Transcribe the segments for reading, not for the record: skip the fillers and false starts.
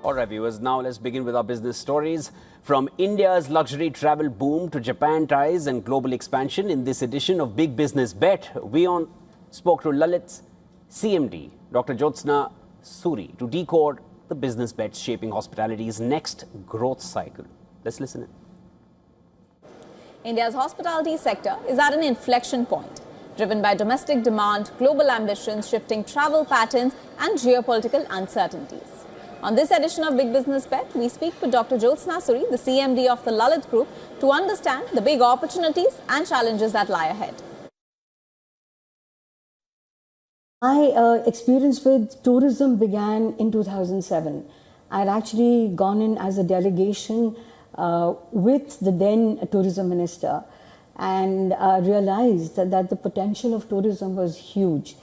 All right, viewers, now let's begin with our business stories. From India's luxury travel boom to Japan ties and global expansion, in this edition of Big Business Bet, WION spoke to Lalit's CMD, Dr. Jyotsna Suri, to decode the business bets shaping hospitality's next growth cycle. Let's listen in. India's hospitality sector is at an inflection point, driven by domestic demand, global ambitions, shifting travel patterns, and geopolitical uncertainties. On this edition of Big Business Bet, we speak with Dr. Jyotsna Suri, the CMD of the Lalit Group, to understand the big opportunities and challenges that lie ahead. My experience with tourism began in 2007. I had actually gone in as a delegation with the then tourism minister and realized that the potential of tourism was huge.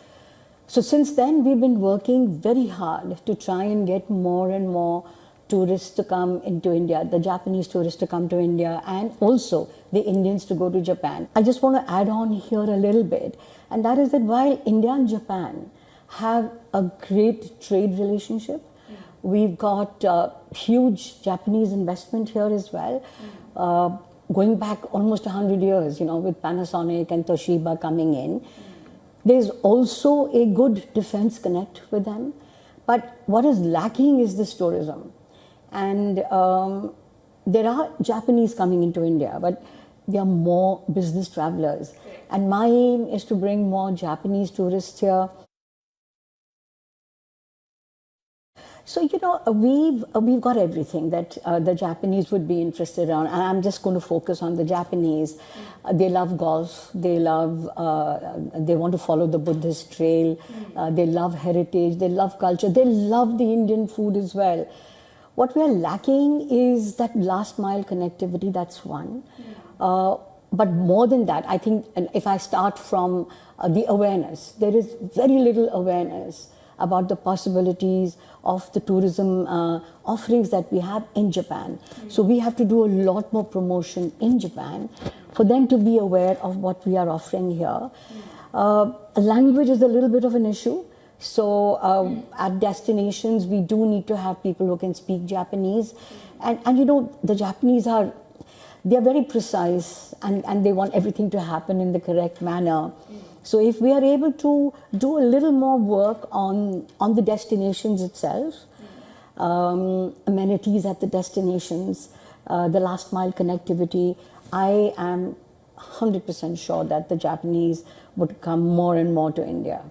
So since then, we've been working very hard to try and get more and more tourists to come into India, the Japanese tourists to come to India, and also the Indians to go to Japan. I just want to add on here a little bit, and that is that while India and Japan have a great trade relationship, we've got huge Japanese investment here as well, going back almost 100 years, with Panasonic and Toshiba coming in. There's also a good defense connect with them. But what is lacking is this tourism. And there are Japanese coming into India, but there are more business travelers. And my aim is to bring more Japanese tourists here. So, we've got everything that the Japanese would be interested in. And I'm just going to focus on the Japanese. They love golf. They want to follow the Buddhist trail. They love heritage. They love culture. They love the Indian food as well. What we're lacking is that last mile connectivity. That's one. But more than that, I think, and if I start from the awareness, there is very little awareness about the possibilities of the tourism offerings that we have in Japan. So we have to do a lot more promotion in Japan for them to be aware of what we are offering here. Language is a little bit of an issue. So at destinations, we do need to have people who can speak Japanese. And the Japanese they're very precise and they want everything to happen in the correct manner. So if we are able to do a little more work on the destinations itself, amenities at the destinations, the last mile connectivity, I am 100% sure that the Japanese would come more and more to India.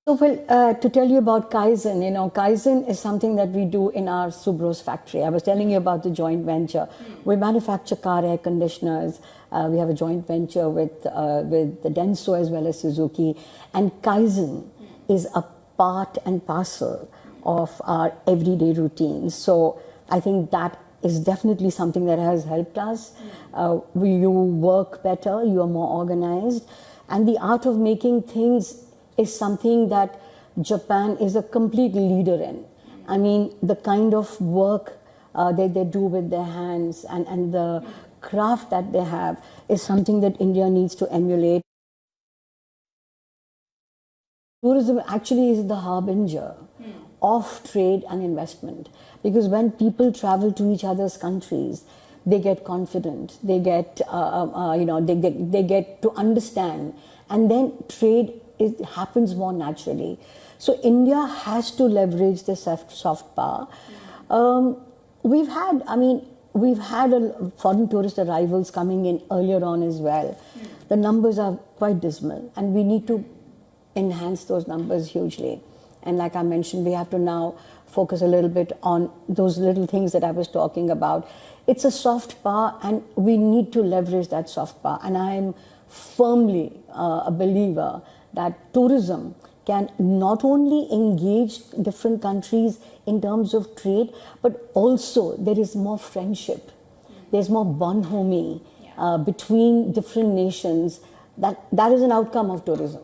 So, to tell you about Kaizen, Kaizen is something that we do in our Subros factory. I was telling you about the joint venture. We manufacture car air conditioners. We have a joint venture with the Denso as well as Suzuki. And Kaizen is a part and parcel of our everyday routines. So I think that is definitely something that has helped us. You work better, you are more organized. And the art of making things is something that Japan is a complete leader in. I mean, the kind of work that they do with their hands and the craft that they have is something that India needs to emulate. Tourism actually is the harbinger of trade and investment, because when people travel to each other's countries, they get confident, they get, they get to understand, and then trade happens more naturally. So India has to leverage the soft power. We've had foreign tourist arrivals coming in earlier on as well. The numbers are quite dismal, and we need to enhance those numbers hugely. And like I mentioned, we have to now focus a little bit on those little things that I was talking about. It's a soft power, and we need to leverage that soft power. And I'm firmly a believer that tourism can not only engage different countries in terms of trade, but also there is more friendship. There's more bonhomie between different nations. That is an outcome of tourism.